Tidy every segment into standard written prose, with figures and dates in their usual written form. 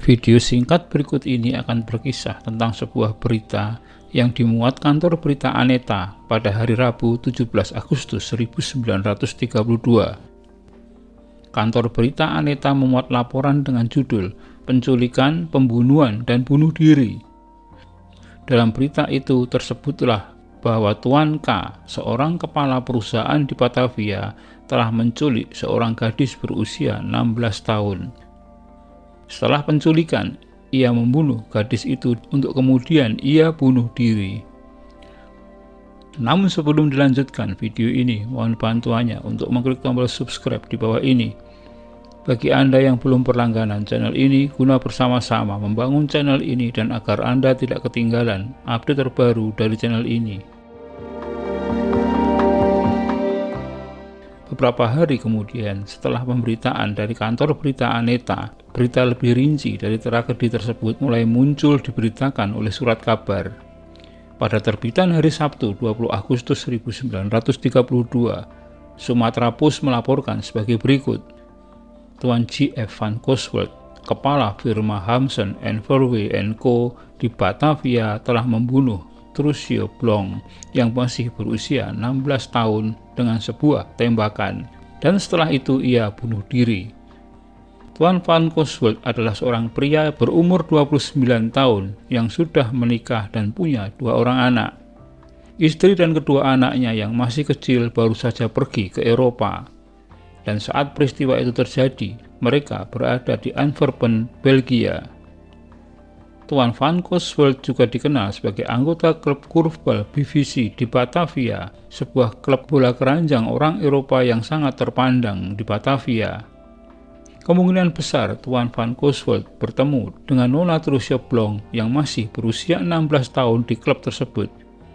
Video singkat berikut ini akan berkisah tentang sebuah berita yang dimuat kantor berita Aneta pada hari Rabu 17 Agustus 1932. Kantor berita Aneta memuat laporan dengan judul penculikan, pembunuhan, dan bunuh diri. Dalam berita itu tersebutlah bahwa Tuan K, seorang kepala perusahaan di Batavia, telah menculik seorang gadis berusia 16 tahun. Setelah penculikan, ia membunuh gadis itu untuk kemudian ia bunuh diri. Namun sebelum dilanjutkan video ini, mohon bantuannya untuk mengklik tombol subscribe di bawah ini. Bagi Anda yang belum berlangganan channel ini, guna bersama-sama membangun channel ini dan agar Anda tidak ketinggalan update terbaru dari channel ini. Beberapa hari kemudian, setelah pemberitaan dari kantor berita Aneta, berita lebih rinci dari tragedi tersebut mulai muncul diberitakan oleh surat kabar. Pada terbitan hari Sabtu 20 Agustus 1932, Sumatera Post melaporkan sebagai berikut. Tuan G.F. van Coswelt, kepala firma Hamson & Verwey & Co. di Batavia telah membunuh Trucio Blong yang masih berusia 16 tahun dengan sebuah tembakan, dan setelah itu ia bunuh diri. Tuan van Coswelt adalah seorang pria berumur 29 tahun yang sudah menikah dan punya 2 orang anak. Istri dan kedua anaknya yang masih kecil baru saja pergi ke Eropa. Dan saat peristiwa itu terjadi, mereka berada di Antwerpen, Belgia. Tuan van Coswelt juga dikenal sebagai anggota klub korfbal BVC di Batavia, sebuah klub bola keranjang orang Eropa yang sangat terpandang di Batavia. Kemungkinan besar Tuan van Coswelt bertemu dengan Nona Trucio Blong yang masih berusia 16 tahun di klub tersebut.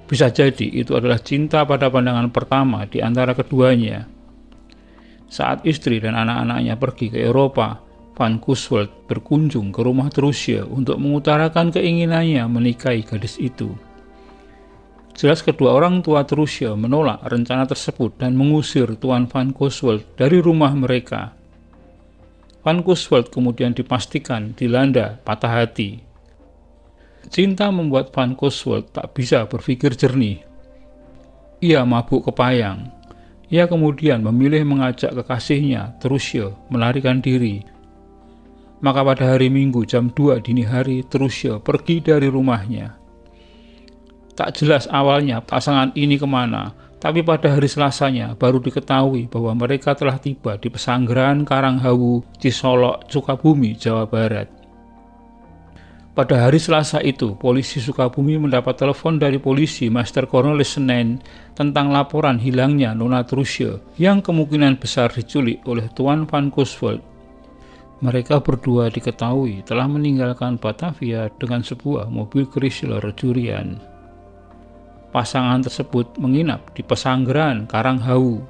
Bisa jadi itu adalah cinta pada pandangan pertama di antara keduanya. Saat istri dan anak-anaknya pergi ke Eropa, van Coswelt berkunjung ke rumah Trucio untuk mengutarakan keinginannya menikahi gadis itu. Jelas kedua orang tua Trucio menolak rencana tersebut dan mengusir Tuan van Coswelt dari rumah mereka. Van Coswelt kemudian dipastikan dilanda patah hati. Cinta membuat van Coswelt tak bisa berpikir jernih. Ia mabuk kepayang. Ia kemudian memilih mengajak kekasihnya, Trucio, melarikan diri. Maka pada hari Minggu jam 2 dini hari, Trucio pergi dari rumahnya. Tak jelas awalnya pasangan ini kemana, tapi pada hari Selasanya baru diketahui bahwa mereka telah tiba di Pesanggrahan Karanghawu, Cisolok, Sukabumi, Jawa Barat. Pada hari Selasa itu, polisi Sukabumi mendapat telepon dari polisi Master Cornelis Senen tentang laporan hilangnya Nona Trucio yang kemungkinan besar diculik oleh Tuan van Coswelt. Mereka berdua diketahui telah meninggalkan Batavia dengan sebuah mobil Chrysler curian. Pasangan tersebut menginap di Pesanggrahan Karanghawu.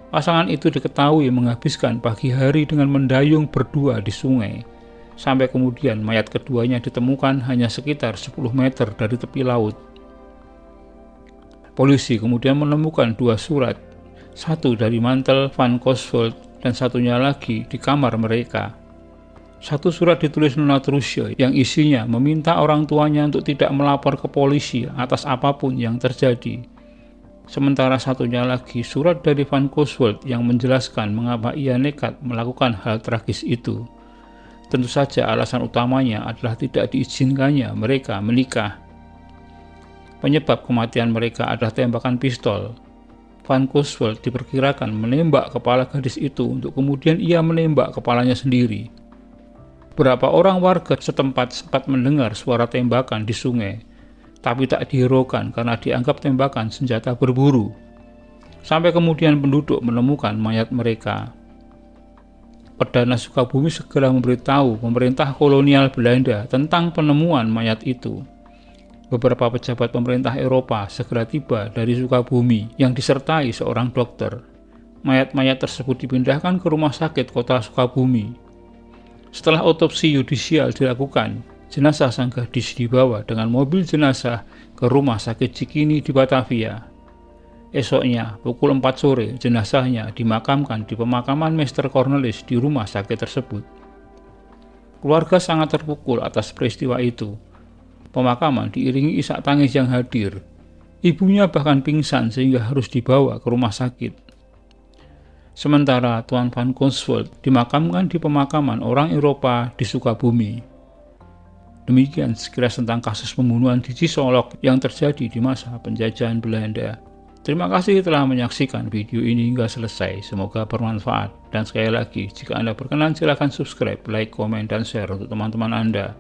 Pasangan itu diketahui menghabiskan pagi hari dengan mendayung berdua di sungai. Sampai kemudian mayat keduanya ditemukan hanya sekitar 10 meter dari tepi laut. Polisi kemudian menemukan 2 surat, satu dari mantel van Coswelt dan satunya lagi di kamar mereka. Satu surat ditulis Nona Trucio yang isinya meminta orang tuanya untuk tidak melapor ke polisi atas apapun yang terjadi. Sementara satunya lagi surat dari van Coswelt yang menjelaskan mengapa ia nekat melakukan hal tragis itu. Tentu saja alasan utamanya adalah tidak diizinkannya mereka menikah. Penyebab kematian mereka adalah tembakan pistol. Van Coswelt diperkirakan menembak kepala gadis itu untuk kemudian ia menembak kepalanya sendiri. Beberapa orang warga setempat sempat mendengar suara tembakan di sungai, tapi tak dihiraukan karena dianggap tembakan senjata berburu. Sampai kemudian penduduk menemukan mayat mereka. Perdana Sukabumi segera memberitahu pemerintah kolonial Belanda tentang penemuan mayat itu. Beberapa pejabat pemerintah Eropa segera tiba dari Sukabumi yang disertai seorang dokter. Mayat-mayat tersebut dipindahkan ke rumah sakit kota Sukabumi. Setelah otopsi yudisial dilakukan, jenazah sang gadis dibawa dengan mobil jenazah ke rumah sakit Cikini di Batavia. Esoknya, pukul 4 sore, jenazahnya dimakamkan di pemakaman Master Cornelis di rumah sakit tersebut. Keluarga sangat terpukul atas peristiwa itu. Pemakaman diiringi isak tangis yang hadir. Ibunya bahkan pingsan sehingga harus dibawa ke rumah sakit. Sementara Tuan Van Consvold dimakamkan di pemakaman orang Eropa di Sukabumi. Demikian sekilas tentang kasus pembunuhan di Cisolok yang terjadi di masa penjajahan Belanda. Terima kasih telah menyaksikan video ini hingga selesai. Semoga bermanfaat. Dan sekali lagi, jika Anda berkenan, silakan subscribe, like, komen, dan share untuk teman-teman Anda.